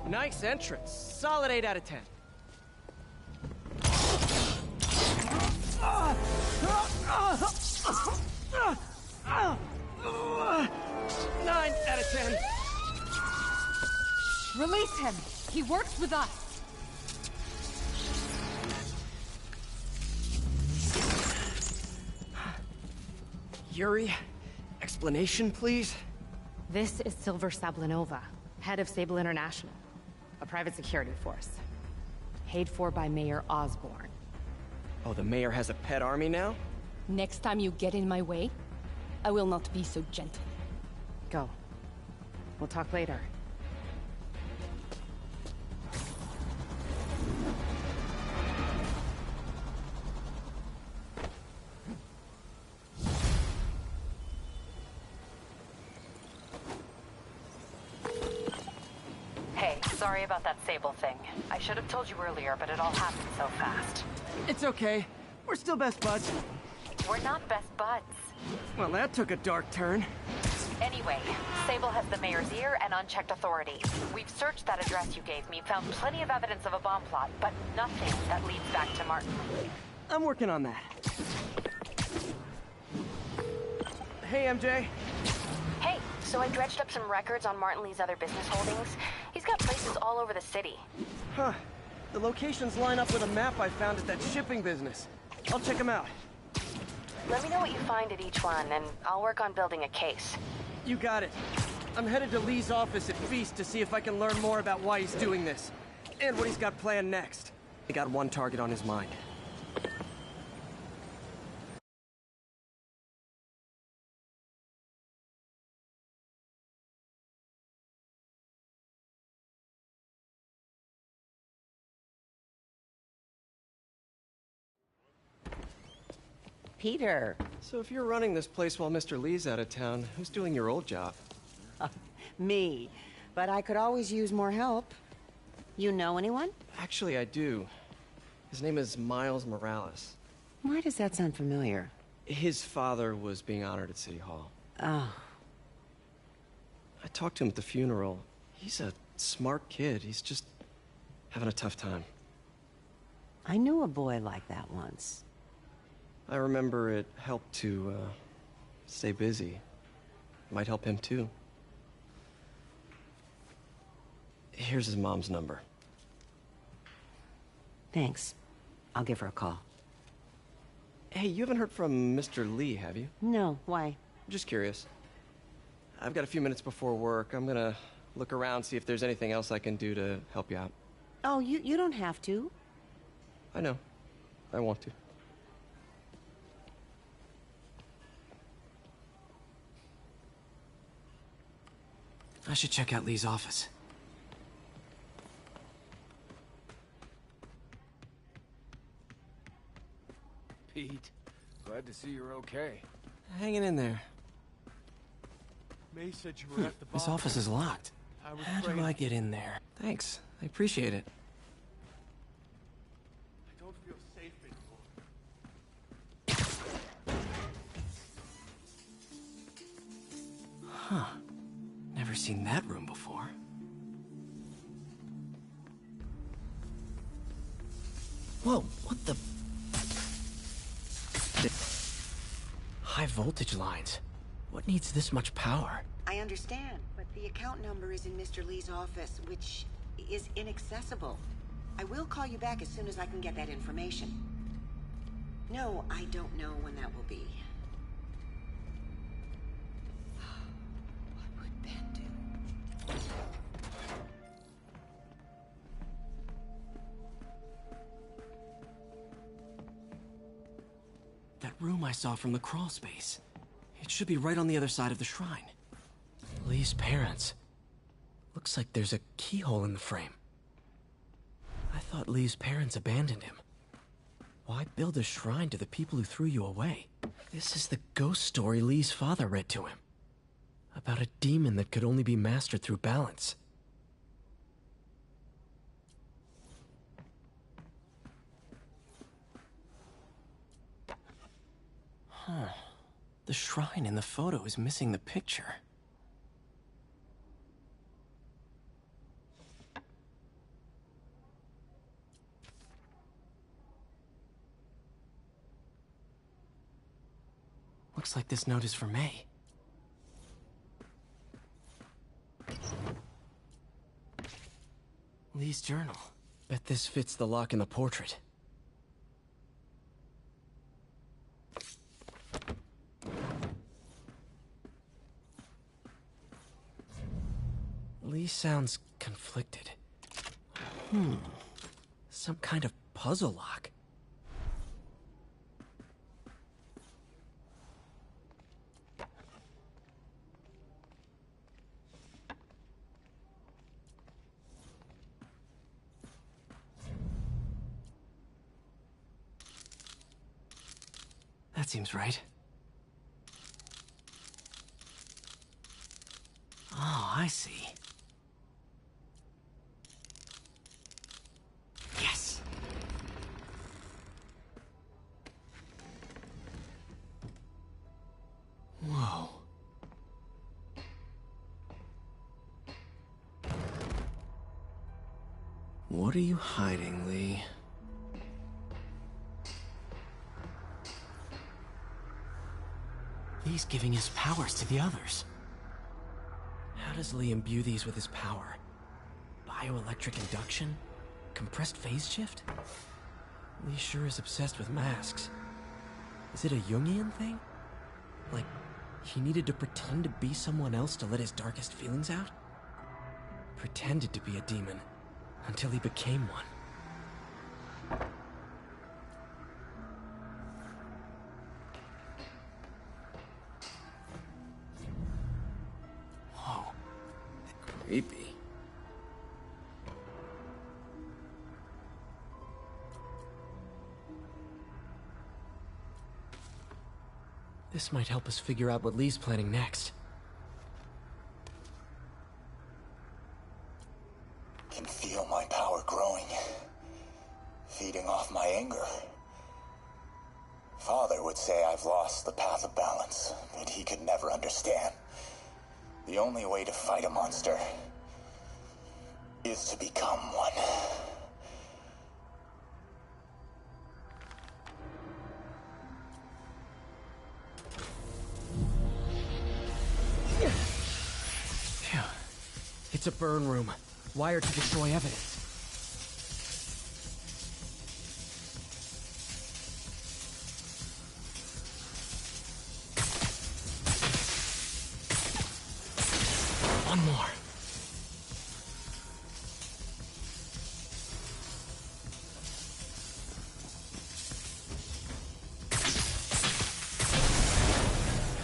Nice entrance. Solid 8 out of 10. 9 out of 10. Release him! He works with us! Yuri, explanation, please? This is Silver Sablinova, head of Sable International, a private security force. Paid for by Mayor Osborne. Oh, the mayor has a pet army now? Next time you get in my way, I will not be so gentle. Go. We'll talk later. Hey, sorry about that Sable thing. I should have told you earlier, but it all happened so fast. It's okay. We're still best buds. We're not best buds. Well, that took a dark turn. Anyway, Sable has the mayor's ear and unchecked authority. We've searched that address you gave me, found plenty of evidence of a bomb plot, but nothing that leads back to Martin Lee. I'm working on that. Hey, MJ. Hey, so I dredged up some records on Martin Lee's other business holdings. He's got places all over the city. Huh. The locations line up with a map I found at that shipping business. I'll check them out. Let me know what you find at each one, and I'll work on building a case. You got it. I'm headed to Lee's office at Feast to see if I can learn more about why he's doing this. And what he's got planned next. He got one target on his mind. Peter. So if you're running this place while Mr. Lee's out of town, who's doing your old job? Me. But I could always use more help. You know anyone? Actually, I do. His name is Miles Morales. Why does that sound familiar? His father was being honored at City Hall. Oh. I talked to him at the funeral. He's a smart kid. He's just having a tough time. I knew a boy like that once. I remember it helped to, stay busy. Might help him, too. Here's his mom's number. Thanks. I'll give her a call. Hey, you haven't heard from Mr. Lee, have you? No, why? Just curious. I've got a few minutes before work. I'm gonna look around, see if there's anything else I can do to help you out. Oh, you don't have to. I know. I want to. I should check out Lee's office. Pete, glad to see you're okay. Hanging in there. May said you were at the bar. This office is locked. I was How do afraid. I get in there? Thanks. I appreciate it. I don't feel safe anymore. Huh. Never seen that room before. Whoa, what the... High voltage lines. What needs this much power? I understand, but the account number is in Mr. Lee's office, which is inaccessible. I will call you back as soon as I can get that information. No, I don't know when that will be. What would Ben do? That room I saw from the crawl space. It should be right on the other side of the shrine. Lee's parents. Looks like there's a keyhole in the frame. I thought Lee's parents abandoned him. Why build a shrine to the people who threw you away? This is the ghost story Lee's father read to him. About a demon that could only be mastered through balance. Huh. The shrine in the photo is missing the picture. Looks like this note is for May. Lee's journal. Bet this fits the lock in the portrait. Lee sounds conflicted. Some kind of puzzle lock. That seems right. Oh, I see. Yes! Whoa. What are you hiding, Lee? Lee's giving his powers to the others. How does Lee imbue these with his power? Bioelectric induction? Compressed phase shift? Lee sure is obsessed with masks. Is it a Jungian thing? Like, he needed to pretend to be someone else to let his darkest feelings out? Pretended to be a demon, until he became one. Whoa. Creepy. This might help us figure out what Lee's planning next. Can feel my power growing, feeding off my anger. Father would say I've lost the path of balance, but he could never understand. The only way to fight a monster is to become one. Phew. It's a burn room, wired to destroy evidence. One more.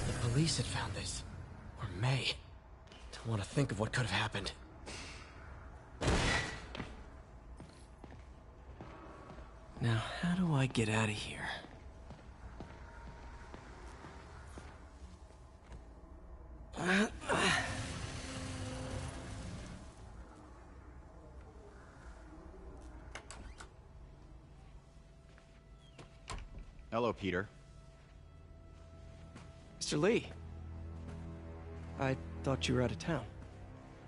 The police had found this. Or May. Don't want to think of what could have happened. Now, how do I get out of here? Hello, Peter. Mr. Lee. I thought you were out of town.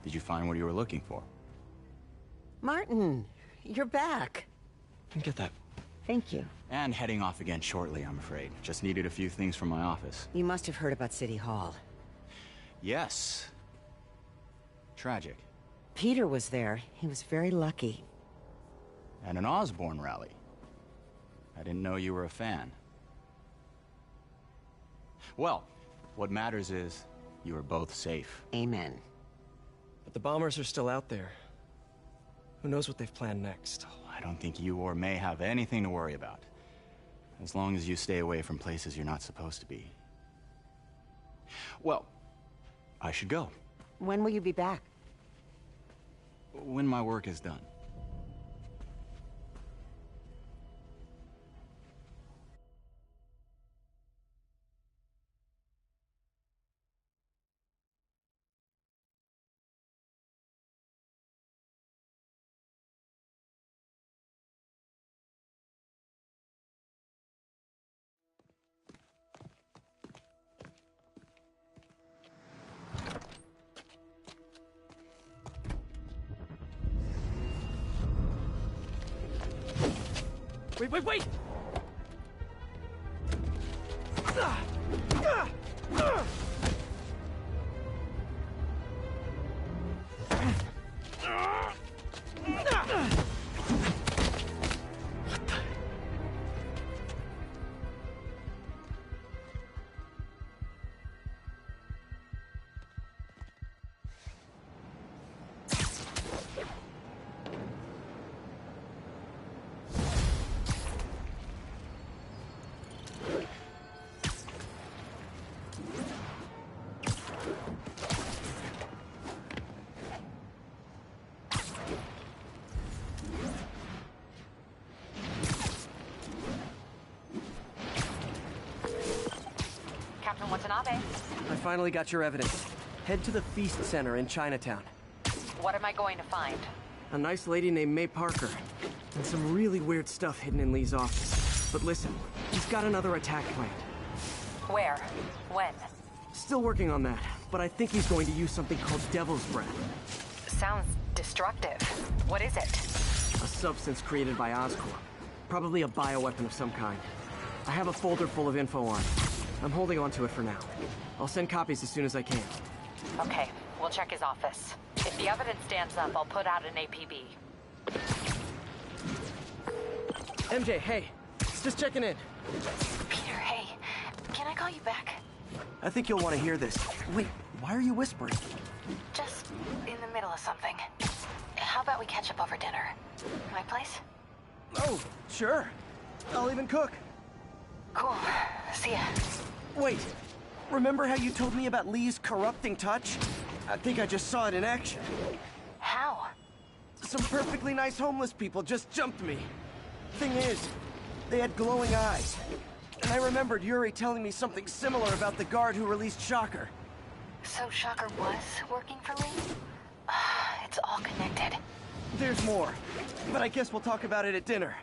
Did you find what you were looking for? Martin, you're back. Get that. Thank you. And heading off again shortly, I'm afraid. Just needed a few things from my office. You must have heard about City Hall. Yes. Tragic. Peter was there. He was very lucky. And an Osborn rally. I didn't know you were a fan. Well, what matters is you are both safe. Amen. But the bombers are still out there. Who knows what they've planned next? I don't think you or May have anything to worry about. As long as you stay away from places you're not supposed to be. Well, I should go. When will you be back? When my work is done. Wait! Captain Watanabe, I finally got your evidence. Head to the Feast Center in Chinatown. what am I going to find? A nice lady named May Parker. And some really weird stuff hidden in Lee's office. But listen, he's got another attack planned. Where? When? Still working on that, but I think he's going to use something called Devil's Breath. Sounds destructive. What is it? A substance created by Oscorp. Probably a bioweapon of some kind. I have a folder full of info on it. I'm holding on to it for now. I'll send copies as soon as I can. Okay, we'll check his office. If the evidence stands up, I'll put out an APB. MJ, hey. Just checking in. Peter, hey. Can I call you back? I think you'll want to hear this. Wait, why are you whispering? Just in the middle of something. How about we catch up over dinner? My place? Oh, sure. I'll even cook. Cool. See ya. Wait, remember how you told me about Lee's corrupting touch? I think I just saw it in action. How? Some perfectly nice homeless people just jumped me. Thing is, they had glowing eyes. And I remembered Yuri telling me something similar about the guard who released Shocker. So Shocker was working for Lee? It's all connected. There's more, but I guess we'll talk about it at dinner.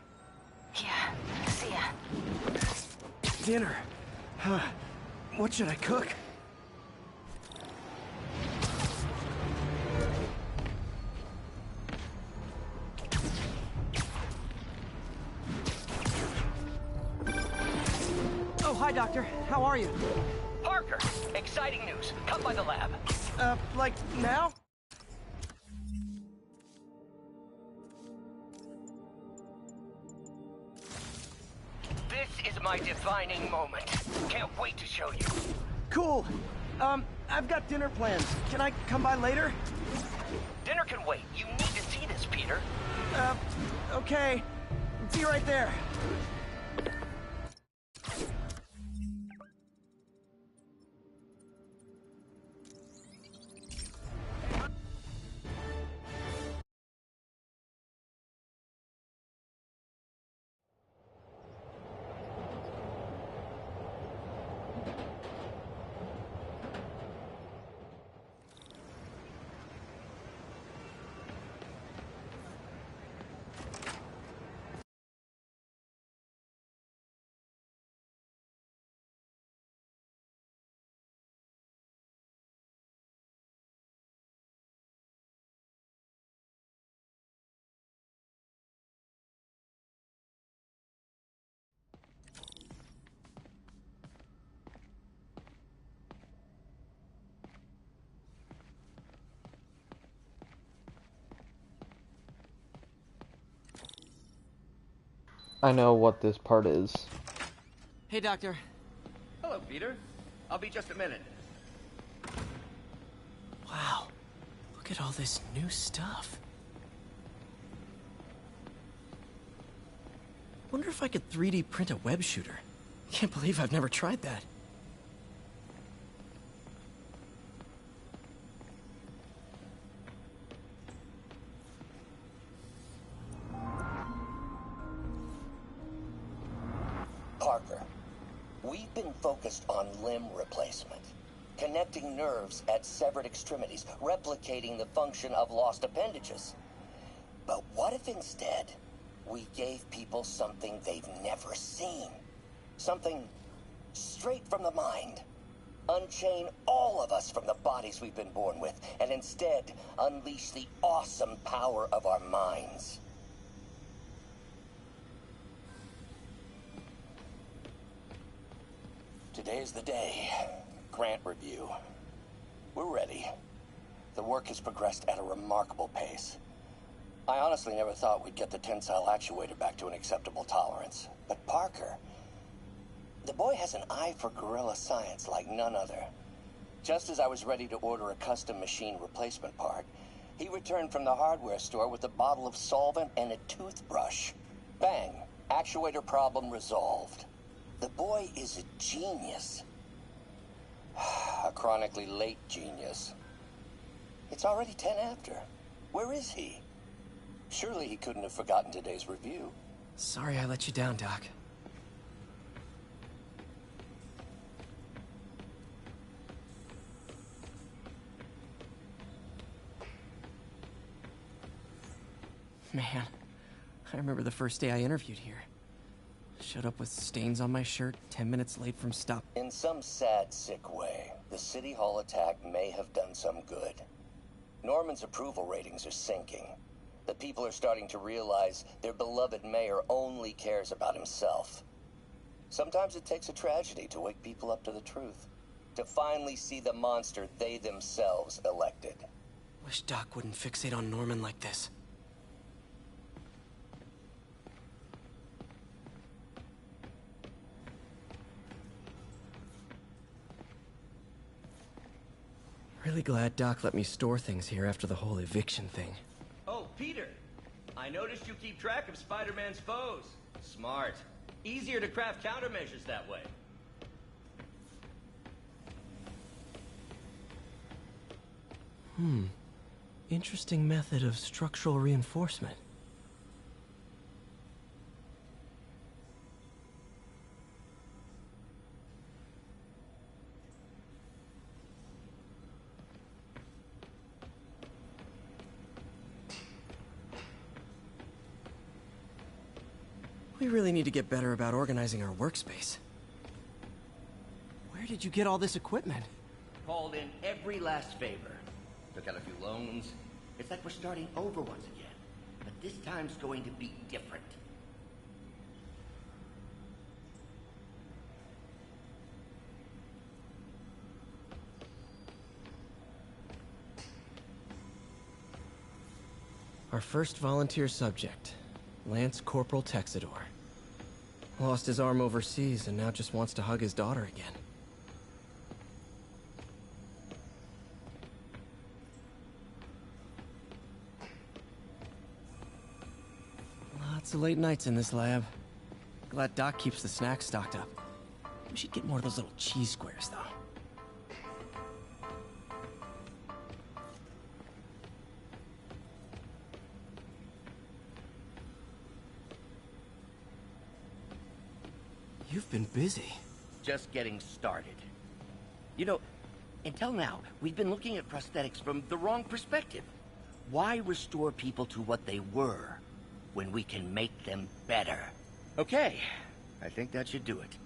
Yeah, see ya. Dinner? Huh. What should I cook? Oh, hi, Doctor. How are you? Parker, exciting news. Come by the lab. Like now? This is my defining moment. Can't wait to show you. Cool. I've got dinner plans. Can I come by later? Dinner can wait. You need to see this, Peter. Okay. See you right there. I know what this part is. Hey, Doctor. Hello, Peter. I'll be just a minute. Wow. Look at all this new stuff. Wonder if I could 3D print a web shooter. Can't believe I've never tried that. Parker, we've been focused on limb replacement, connecting nerves at severed extremities, replicating the function of lost appendages. But what if instead we gave people something they've never seen? Something straight from the mind. Unchain all of us from the bodies we've been born with, and instead unleash the awesome power of our minds. Today's the day. Grant review. We're ready. The work has progressed at a remarkable pace. I honestly never thought we'd get the tensile actuator back to an acceptable tolerance. But Parker, the boy has an eye for guerrilla science like none other. Just as I was ready to order a custom machine replacement part, he returned from the hardware store with a bottle of solvent and a toothbrush. Bang! Actuator problem resolved. The boy is a genius. A chronically late genius. It's already 10 after. Where is he? Surely he couldn't have forgotten today's review. Sorry I let you down, Doc. Man, I remember the first day I interviewed here. Showed up with stains on my shirt, 10 minutes late from stop. In some sad, sick way, the City Hall attack may have done some good. Norman's approval ratings are sinking. The people are starting to realize their beloved mayor only cares about himself. Sometimes it takes a tragedy to wake people up to the truth. To finally see the monster they themselves elected. Wish Doc wouldn't fixate on Norman like this. Really glad Doc let me store things here after the whole eviction thing. Oh, Peter! I noticed you keep track of Spider-Man's foes. Smart. Easier to craft countermeasures that way. Interesting method of structural reinforcement. We really need to get better about organizing our workspace. Where did you get all this equipment? Called in every last favor. Took out a few loans. It's like we're starting over once again. But this time's going to be different. Our first volunteer subject, Lance Corporal Texador. Lost his arm overseas and now just wants to hug his daughter again. Lots of late nights in this lab. Glad Doc keeps the snacks stocked up. We should get more of those little cheese squares, though. You've been busy. Just getting started. You know, until now, we've been looking at prosthetics from the wrong perspective. Why restore people to what they were when we can make them better? Okay, I think that should do it.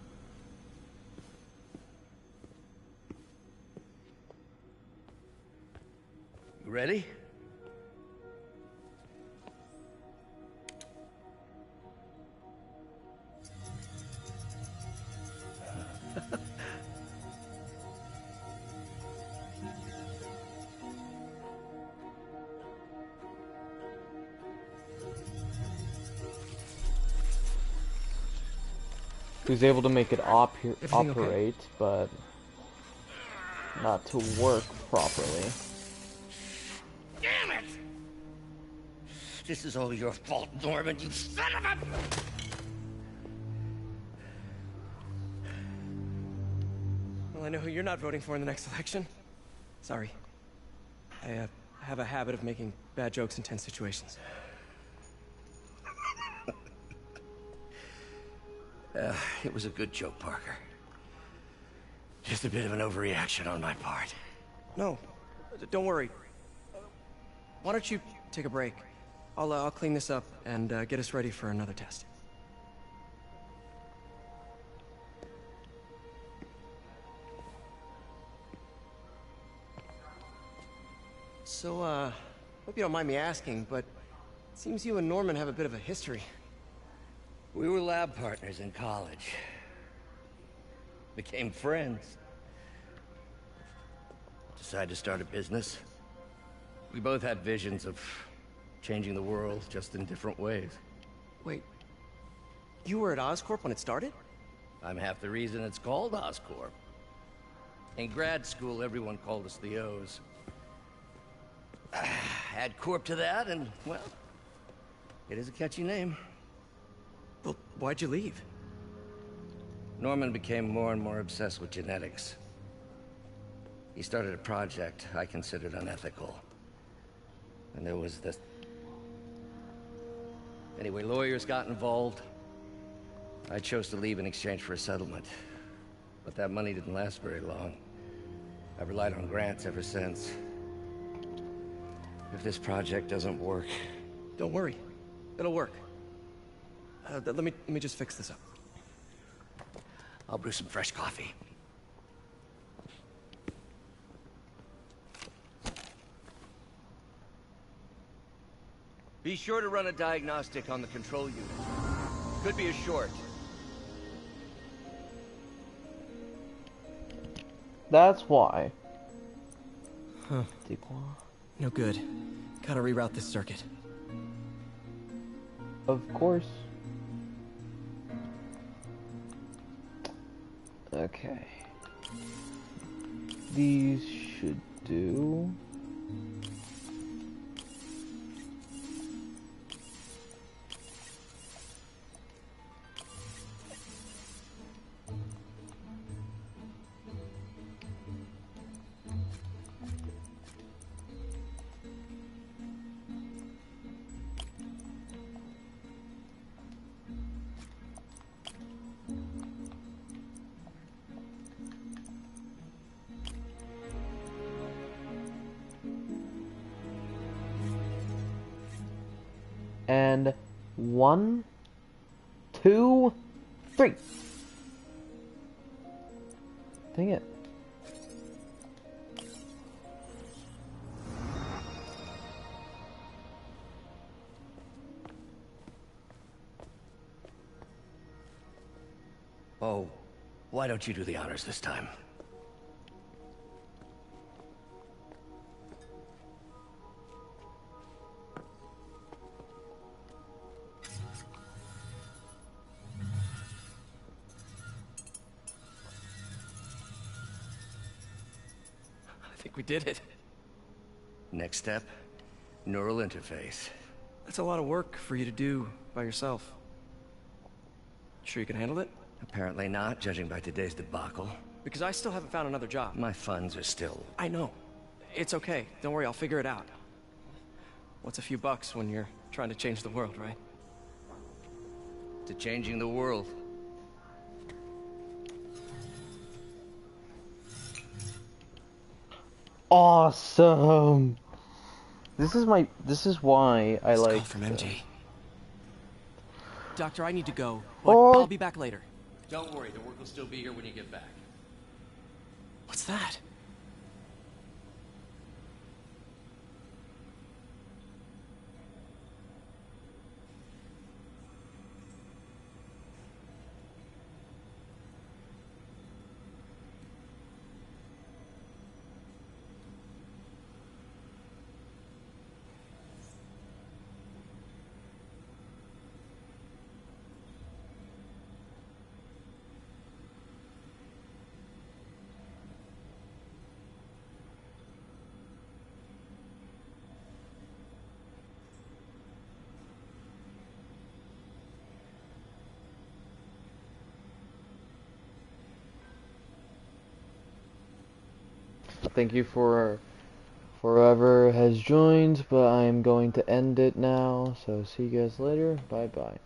You ready? He was able to make it operate, okay? but not to work properly. Damn it! This is all your fault, Norman, you son of a... Well, I know who you're not voting for in the next election. Sorry. I have a habit of making bad jokes in tense situations. It was a good joke, Parker. Just a bit of an overreaction on my part. No, don't worry. Why don't you take a break? I'll clean this up and get us ready for another test. So, hope you don't mind me asking, but it seems you and Norman have a bit of a history. We were lab partners in college. Became friends. Decided to start a business. We both had visions of changing the world, just in different ways. Wait, you were at Oscorp when it started? I'm half the reason it's called Oscorp. In grad school, everyone called us the O's. Add Corp to that, and, well, it is a catchy name. Well, why'd you leave? Norman became more and more obsessed with genetics. He started a project I considered unethical. And there was this... Anyway, lawyers got involved. I chose to leave in exchange for a settlement. But that money didn't last very long. I've relied on grants ever since. If this project doesn't work... Don't worry. It'll work. Let me just fix this up. I'll brew some fresh coffee. Be sure to run a diagnostic on the control unit. Could be a short. That's why. Huh. No good. Gotta reroute this circuit. Of course. Okay. These should do. And 1, 2, 3. Dang it. Oh, why don't you do the honors this time? I think we did it. Next step, neural interface. That's a lot of work for you to do by yourself. Sure you can handle it? Apparently not, judging by today's debacle. Because I still haven't found another job. My funds are still... I know. It's okay. Don't worry, I'll figure it out. What's a few bucks when you're trying to change the world, right? To changing the world. Awesome. This is why I Let's like call from MJ. Doctor, I need to go, but I'll be back later. Don't worry, the work will still be here when you get back. What's that? Thank you for whoever has joined, but I'm going to end it now. So see you guys later. Bye bye.